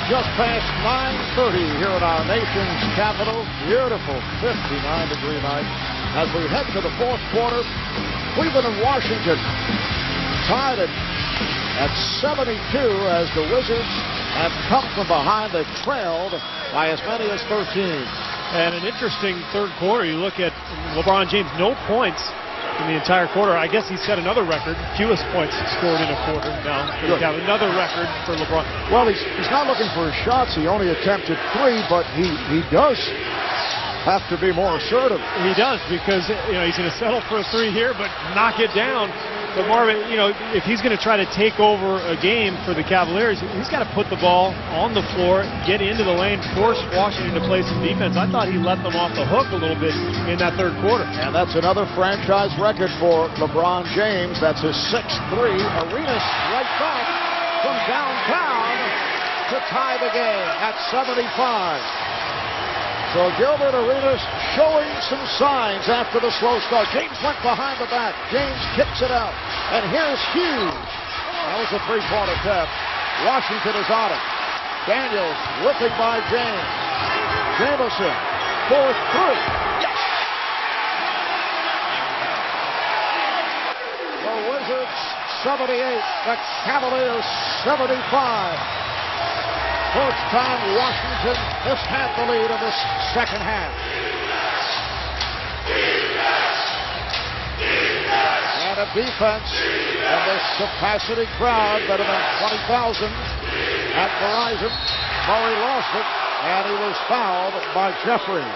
just past 9:30 here in our nation's capital. Beautiful 59-degree night. As we head to the fourth quarter, Cleveland and Washington tied it at 72 as the Wizards have come from behind. They've trailed by as many as 13. And an interesting third quarter. You look at LeBron James, no points in the entire quarter. I guess he set another record, fewest points scored in a quarter now. Another record for LeBron. Well, he's not looking for his shots. He only attempted 3, but he does have to be more assertive. He does, because he's going to settle for a 3 here, but knock it down. But Marvin, if he's going to try to take over a game for the Cavaliers, he's got to put the ball on the floor, get into the lane, force Washington to play some defense. I thought he let them off the hook a little bit in that third quarter. And that's another franchise record for LeBron James. That's his 6th 3. Arenas right back from downtown to tie the game at 75. So Gilbert Arenas showing some signs after the slow start. James went behind the back. James kicks it out. And here's Hughes. That was a 3-point attempt. Washington is on it. Daniels whipping by James. Jamison for 3. Yes! The Wizards 78. The Cavaliers 75. First time Washington has had the lead in this second half. And a defense in this capacity crowd, better than 20,000 at Verizon. Murray lost it, and he was fouled by Jeffries.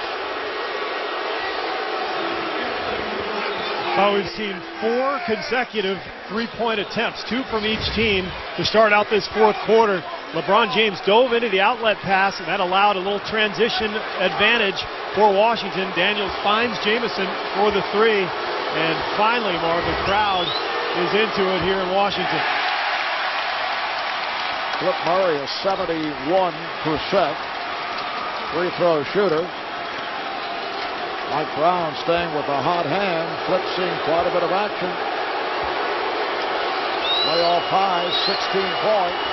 We've seen 4 consecutive 3-point attempts, 2 from each team to start out this fourth quarter. LeBron James dove into the outlet pass, and that allowed a little transition advantage for Washington. Daniels finds Jamison for the 3, and finally, Marv, the crowd is into it here in Washington. Flip Murray is 71% free throw shooter. Mike Brown staying with a hot hand. Flip seeing quite a bit of action. Playoff high, 16 points.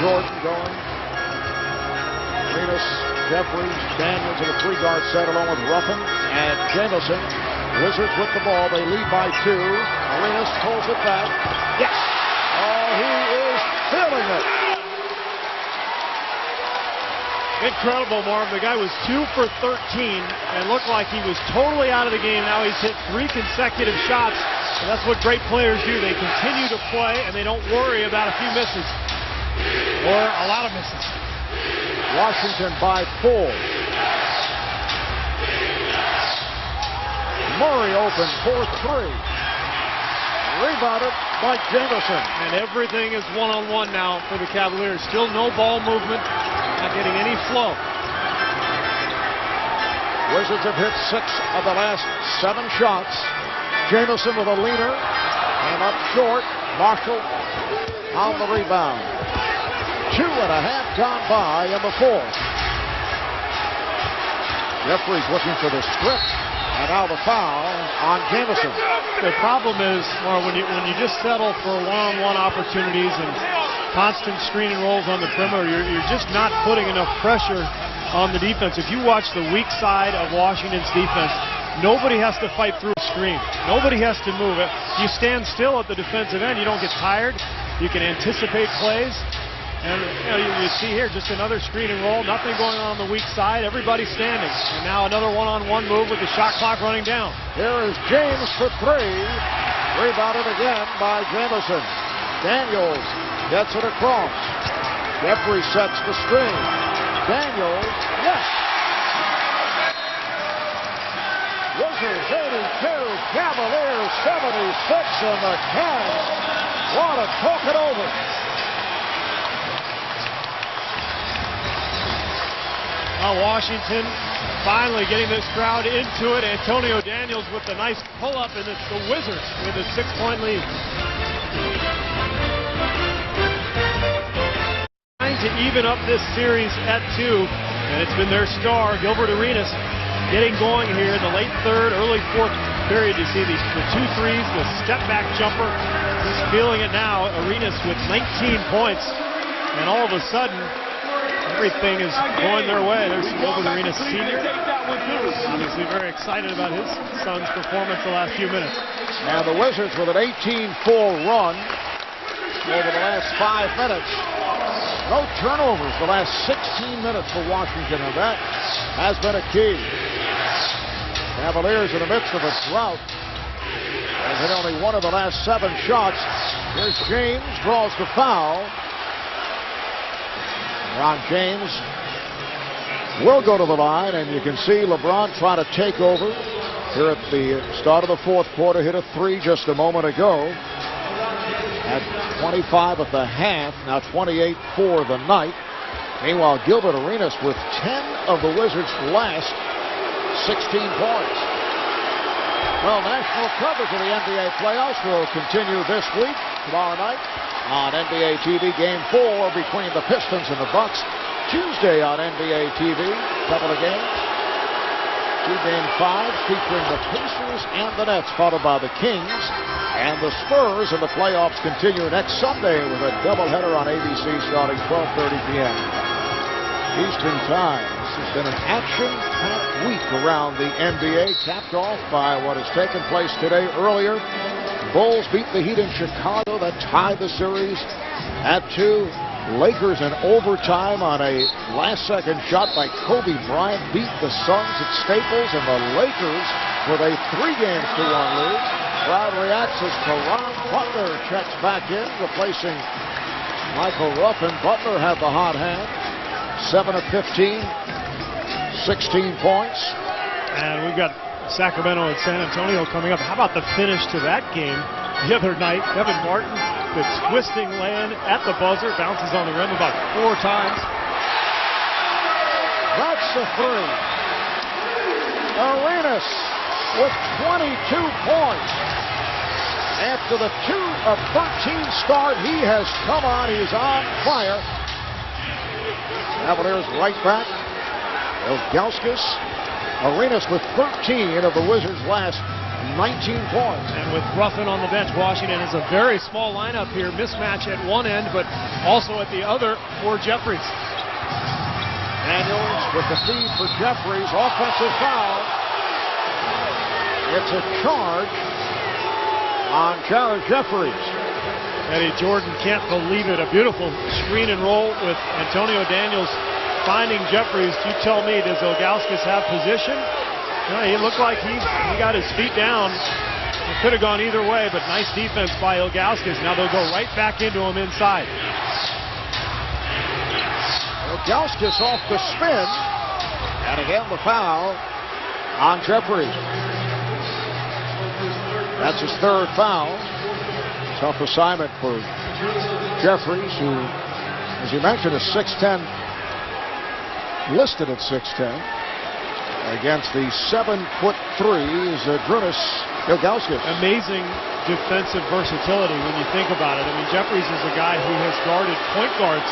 Jordan going. Arenas, Jeffries, Daniels in a 3-guard set along with Ruffin and Jamison. Wizards with the ball. They lead by 2. Arenas pulls it back. Yes! Oh, he is feeling it. Incredible, Marv. The guy was 2 for 13 and looked like he was totally out of the game. Now he's hit 3 consecutive shots. And that's what great players do. They continue to play, and they don't worry about a few misses. Or a lot of misses. Washington by 4. Murray open for 3. Rebounded by Jamison. And everything is one-on-one now for the Cavaliers. Still no ball movement. Not getting any flow. Wizards have hit 6 of the last 7 shots. Jamison with a leaner. And up short. Marshall on the rebound. 2.5 gone by in the fourth. Jeffries looking for the strip, and now the foul on Jamison. The problem is, well, when you just settle for one-on-one opportunities and constant screen and rolls on the perimeter, you're just not putting enough pressure on the defense. If you watch the weak side of Washington's defense, nobody has to fight through a screen. Nobody has to move it. You stand still at the defensive end. You don't get tired. You can anticipate plays. And you see here just another screen and roll. Nothing going on the weak side. Everybody standing. And now another one-on-one move with the shot clock running down. Here is James for 3. Rebounded again by Jamison. Daniels gets it across. Jeffrey sets the screen. Daniels, yes. Wizards 82, Cavaliers 76, and the Cavs want to talk it over. Washington finally getting this crowd into it. Antonio Daniels with the nice pull-up, and it's the Wizards with a 6-point lead. Trying to even up this series at 2, and it's been their star, Gilbert Arenas, getting going here in the late third, early fourth period, you see the 2 threes, the step-back jumper. He's feeling it now. Arenas with 19 points. And all of a sudden, everything is going their way. There's Gilbert Arenas Sr. Obviously very excited about his son's performance the last few minutes. And the Wizards with an 18-4 run over the last 5 minutes. No turnovers the last 16 minutes for Washington, and that has been a key. Cavaliers in the midst of a drought. They've hit only 1 of the last 7 shots. Here's James, draws the foul. Ron James will go to the line, and you can see LeBron trying to take over here at the start of the 4th quarter. Hit a 3 just a moment ago. At 25 at the half, now 28 for the night. Meanwhile, Gilbert Arenas with 10 of the Wizards' last 16 points. Well, national coverage of the NBA playoffs will continue this week, tomorrow night on NBA TV. Game 4 between the Pistons and the Bucks. Tuesday on NBA TV, couple of games. 2 Game 5 featuring the Pacers and the Nets, followed by the Kings and the Spurs. And the playoffs continue next Sunday with a doubleheader on ABC starting 12:30 p.m. Eastern Time. This has been an action-packed week around the NBA, capped off by what has taken place today. Earlier, Bulls beat the Heat in Chicago. That tied the series at 2. Lakers in overtime on a last-second shot by Kobe Bryant beat the Suns at Staples, and the Lakers with a 3-1 lead. Crowd reacts as Caron Butler checks back in, replacing Michael Ruffin. Butler had the hot hand. 7 of 15, 16 points. And we've got Sacramento and San Antonio coming up. How about the finish to that game the other night? Kevin Martin, the twisting land at the buzzer, bounces on the rim about 4 times. That's the 3. Arenas with 22 points. After the 2 of 13 start, he has come on. He's on fire. Cavaliers right back. Ilgauskas. Arenas with 13 of the Wizards' last 19 points. And with Ruffin on the bench, Washington is a very small lineup here. Mismatch at one end, but also at the other for Jeffries. Daniels with the feed for Jeffries. Offensive foul. It's a charge on Jared Jeffries. Eddie Jordan can't believe it. A beautiful screen and roll with Antonio Daniels finding Jeffries. You tell me, does Ilgauskas have position? No, he looked like he got his feet down. It could have gone either way, but nice defense by Ilgauskas. Now they'll go right back into him inside. Ilgauskas off the spin. And again the foul on Jeffries. That's his 3rd foul. Tough assignment for Jeffries, who, as you mentioned, is 6'10", listed at 6'10", against the 7'3" Zydrunas Ilgauskas. Amazing defensive versatility when you think about it. I mean, Jeffries is a guy who has guarded point guards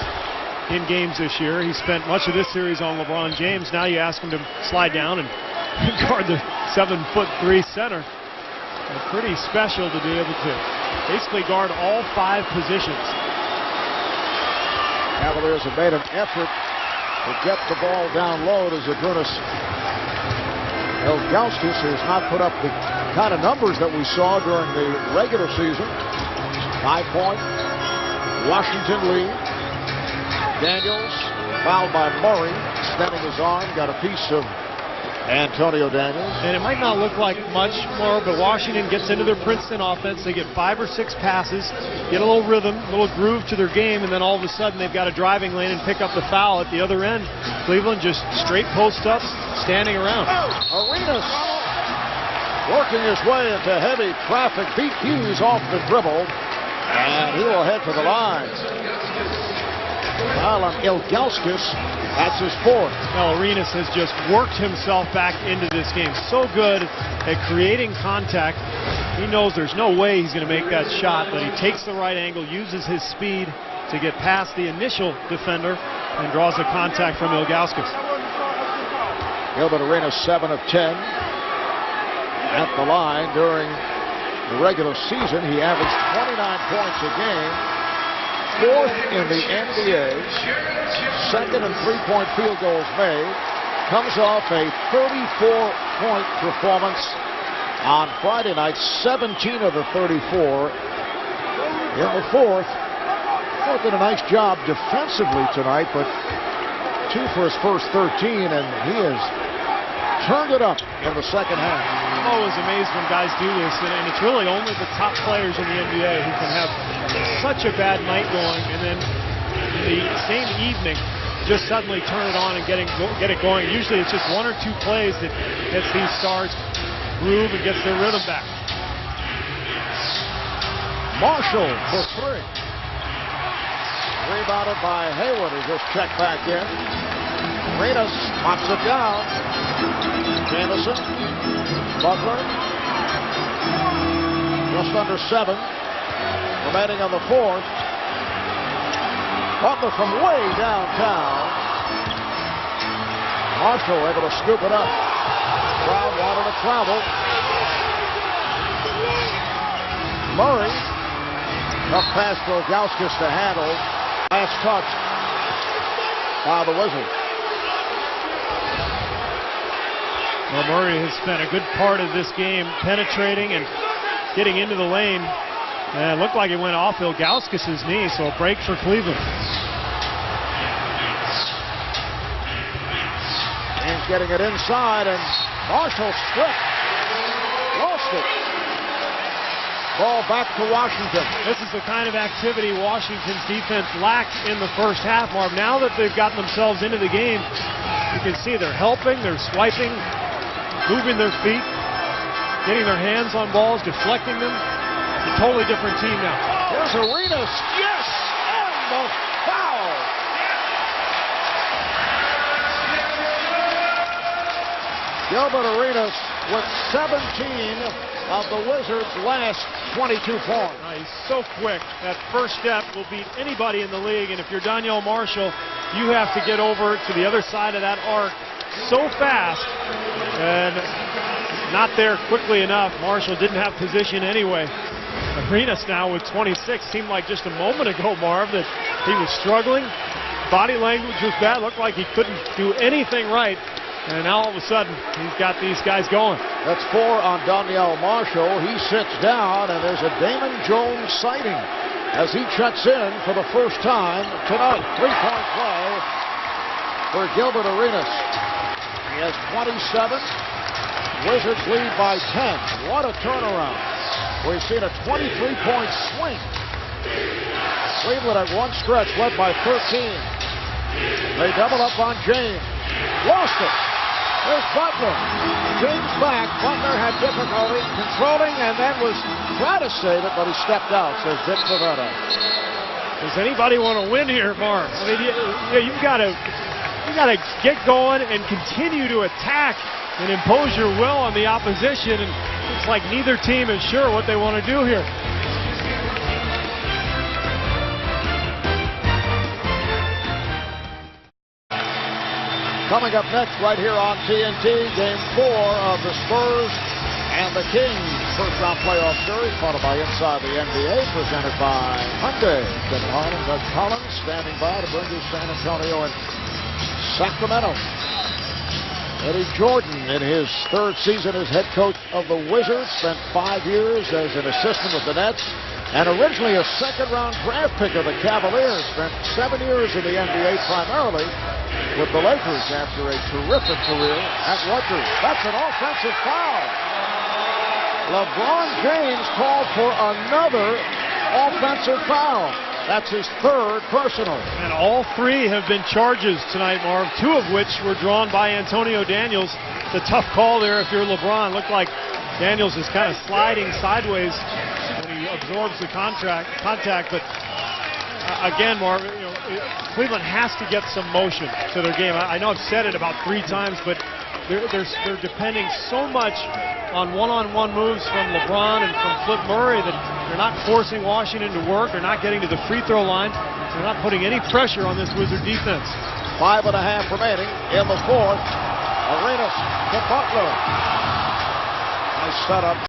in games this year. He spent much of this series on LeBron James. Now you ask him to slide down and guard the 7'3" center. Pretty special to be able to basically guard all 5 positions. Cavaliers have made an effort to get the ball down low to Zydrunas Ilgauskas, who has not put up the kind of numbers that we saw during the regular season. 5-point Washington lead. Daniels fouled by Murray, extending his arm, got a piece of Antonio Daniels. And it might not look like much more, but Washington gets into their Princeton offense. They get 5 or 6 passes, get a little rhythm, a little groove to their game, and then all of a sudden they've got a driving lane and pick up the foul at the other end. Cleveland just straight post-ups, standing around. Arenas working his way into heavy traffic. Beat Hughes off the dribble, and he will head to the line. Foul on Ilgauskas. That's his 4th. Now, Arenas has just worked himself back into this game. So good at creating contact. He knows there's no way he's going to make that shot, but he takes the right angle, uses his speed to get past the initial defender, and draws the contact from Ilgauskas. Gilbert Arenas 7 of 10. at the line during the regular season. He averaged 29 points a game, 4th in the NBA, 2nd in three-point field goals made. Comes off a 34-point performance on Friday night, 17 of the 34 in the 4th. Did a nice job defensively tonight, but 2 for his first 13, and he has turned it up in the second half. I'm always amazed when guys do this, and it's really only the top players in the NBA who can have such a bad night going, and then the same evening just suddenly turn it on and get it going. Usually it's just 1 or 2 plays that gets these stars groove and gets their rhythm back. Marshall for 3. Rebounded by Hayward, who just checked back in. Arenas pops it down. Jamison, Butler. Just under 7 remaining on the 4th. Butler from way downtown. Marshall able to scoop it up. Crowd wanted to travel. Murray. Tough pass for Ilgauskas to handle. Last touch by the Wizards. Well, Murray has spent a good part of this game penetrating and getting into the lane. And it looked like it went off Ilgauskas' knee, so a break for Cleveland. James getting it inside, and Marshall stripped. Lost it. Ball back to Washington. This is the kind of activity Washington's defense lacked in the first half, Marv. Now that they've gotten themselves into the game, you can see they're helping, they're swiping, moving their feet, getting their hands on balls, deflecting them. It's a totally different team now. Here's Arenas. Yes! And the foul! Gilbert Arenas with 17 of the Wizards' last 22 points. He's so quick. That first step will beat anybody in the league, and if you're Donyell Marshall, you have to get over to the other side of that arc so fast, and not there quickly enough. Marshall didn't have position anyway. Arenas now with 26. Seemed like just a moment ago, Marv, that he was struggling. Body language was bad. Looked like he couldn't do anything right. And now all of a sudden, he's got these guys going. That's 4 on Donyell Marshall. He sits down, and there's a Damon Jones sighting as he checks in for the first time tonight. 3-point play for Gilbert Arenas. He has 27. Wizards lead by 10. What a turnaround. We've seen a 23-point swing. Cleveland at one stretch led by 13. They double up on James. Lost it. There's Butler. James back. Butler had difficulty controlling and then was trying to save it, but he stepped out, says Dick Bavetta. Does anybody want to win here, Marv? I mean, you've got to get going and continue to attack and impose your will on the opposition. And it's like neither team is sure what they want to do here. Coming up next right here on TNT, Game 4 of the Spurs and the Kings first-round playoff series, followed by Inside the NBA, presented by Hyundai. Kevin Harlan, Doug Collins standing by to bring you San Antonio and Sacramento. Eddie Jordan, in his 3rd season as head coach of the Wizards, spent 5 years as an assistant with the Nets, and originally a second-round draft pick of the Cavaliers. Spent 7 years in the NBA primarily with the Lakers after a terrific career at Rutgers. That's an offensive foul. LeBron James called for another offensive foul. That's his 3rd personal. And all 3 have been charges tonight, Marv, 2 of which were drawn by Antonio Daniels. The tough call there if you're LeBron. Looked like Daniels is kind of sliding sideways when he absorbs the contact. But again, Marv, Cleveland has to get some motion to their game. I know I've said it about 3 times, but they're depending so much on one-on-one moves from LeBron and from Flip Murray that they're not forcing Washington to work. They're not getting to the free throw line. They're not putting any pressure on this Wizard defense. 5.5 remaining in the 4th. Arenas to Butler. Nice setup.